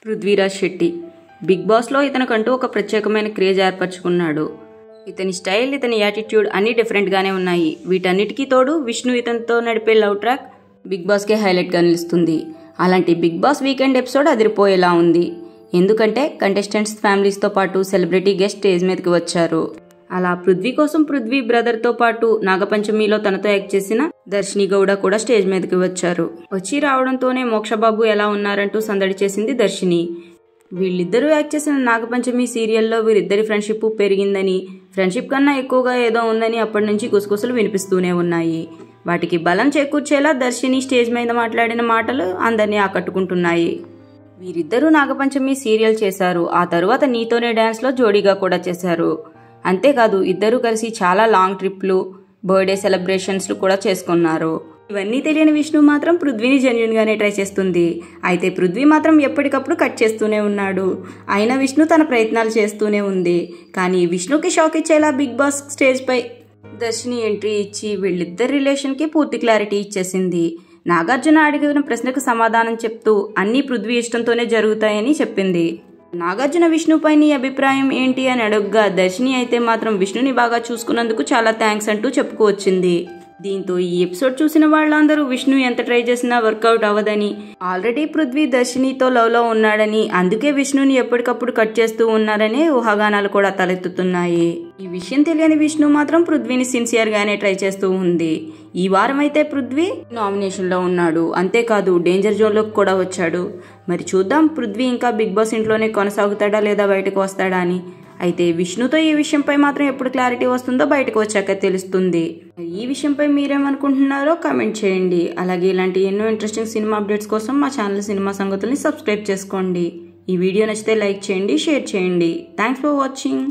Prithviraj Shetty big బాస్లో ఇతనికంటూ ఒక ప్రత్యేకమైన క్రేజ్ ఏర్పరచుకున్నాడు. ఇతని స్టైల్, ఇతని యాటిట్యూడ్ అన్నీ డిఫరెంట్గానే ఉన్నాయి. వీటన్నిటికీ తోడు విష్ణు ఇతనితో నడిపే లవ్ ట్రాక్ బిగ్ బాస్కే హైలైట్గా నిలుస్తుంది. అలాంటి బిగ్ బాస్ వీకెండ్ ఎపిసోడ్ అదిరిపోయేలా ఉంది. ఎందుకంటే కంటెస్టెంట్స్ ఫ్యామిలీస్తో పాటు సెలబ్రిటీ గెస్ట్ స్టేజ్ మీదకి వచ్చారు. అలా పృథ్వీ కోసం పృథ్వీ బ్రదర్తో పాటు నాగపంచమిలో తనతో యాక్ట్ చేసిన దర్శిని గౌడ కూడా స్టేజ్ మీదకి వచ్చారు. వచ్చి రావడంతోనే మోక్షబాబు ఎలా ఉన్నారంటూ సందడి చేసింది దర్శిని. వీళ్ళిద్దరూ యాక్ట్ చేసిన నాగపంచమి సీరియల్లో వీరిద్దరి ఫ్రెండ్షిప్ పెరిగిందని, ఫ్రెండ్షిప్ కన్నా ఎక్కువగా ఏదో ఉందని అప్పటి నుంచి గుసగుసలు వినిపిస్తూనే ఉన్నాయి. వాటికి బలం చేకూర్చేలా దర్శిని స్టేజ్ మీద మాట్లాడిన మాటలు అందరినీ ఆకట్టుకుంటున్నాయి. వీరిద్దరూ నాగపంచమి సీరియల్ చేశారు. ఆ తరువాత నీతోనే డ్యాన్స్లో జోడీగా కూడా చేశారు. అంతేకాదు ఇద్దరూ కలిసి చాలా లాంగ్ ట్రిప్లు, బర్త్డే సెలబ్రేషన్స్లు కూడా చేసుకున్నారు. ఇవన్నీ తెలియని విష్ణు మాత్రం పృథ్వీని జెన్యున్గానే ట్రై చేస్తుంది. అయితే పృథ్వీ మాత్రం ఎప్పటికప్పుడు కట్ చేస్తూనే ఉన్నాడు. అయినా విష్ణు తన ప్రయత్నాలు చేస్తూనే ఉంది. కానీ విష్ణుకి షాక్ ఇచ్చేలా బిగ్ బాస్ స్టేజ్పై దర్శిని ఎంట్రీ ఇచ్చి వీళ్ళిద్దరి రిలేషన్కి పూర్తి క్లారిటీ ఇచ్చేసింది. నాగార్జున అడిగిన ప్రశ్నకు సమాధానం చెప్తూ అన్నీ పృథ్వీ ఇష్టంతోనే జరుగుతాయని చెప్పింది. నాగార్జున విష్ణుపై నీ అభిప్రాయం ఏంటి అని అడగగా దర్శిని అయితే మాత్రం విష్ణుని బాగా చూసుకున్నందుకు చాలా థ్యాంక్స్ అంటూ చెప్పుకొచ్చింది. దీంతో ఈ ఎపిసోడ్ చూసిన వాళ్ళందరూ విష్ణు ఎంత ట్రై చేసినా వర్కౌట్ అవ్వదని, ఆల్రెడీ పృథ్వీ దర్శినితో లవ్లో ఉన్నాడని, అందుకే విష్ణుని ఎప్పటికప్పుడు కట్ చేస్తూ ఉన్నారనే ఊహాగానాలు కూడా తలెత్తుతున్నాయి. ఈ విషయం తెలియని విష్ణు మాత్రం పృథ్వీని సిన్సియర్గానే ట్రై చేస్తూ ఉంది. ఈ వారం అయితే పృథ్వీ నామినేషన్లో ఉన్నాడు. అంతేకాదు డేంజర్ జోన్లోకి కూడా వచ్చాడు. మరి చూద్దాం పృథ్వీ ఇంకా బిగ్ బాస్ ఇంట్లోనే కొనసాగుతాడా లేదా బయటకు వస్తాడా అని. అయితే విష్ణుతో ఈ విషయంపై మాత్రం ఎప్పుడు క్లారిటీ వస్తుందో బయటకు వచ్చాక తెలుస్తుంది. ఈ విషయంపై మీరేమనుకుంటున్నారో కామెంట్ చేయండి. అలాగే ఇలాంటి ఎన్నో ఇంట్రెస్టింగ్ సినిమా అప్డేట్స్ కోసం మా ఛానల్ సినిమా సంగతుల్ని సబ్స్క్రైబ్ చేసుకోండి. ఈ వీడియో నచ్చితే లైక్ చేయండి, షేర్ చేయండి. Thanks for watching.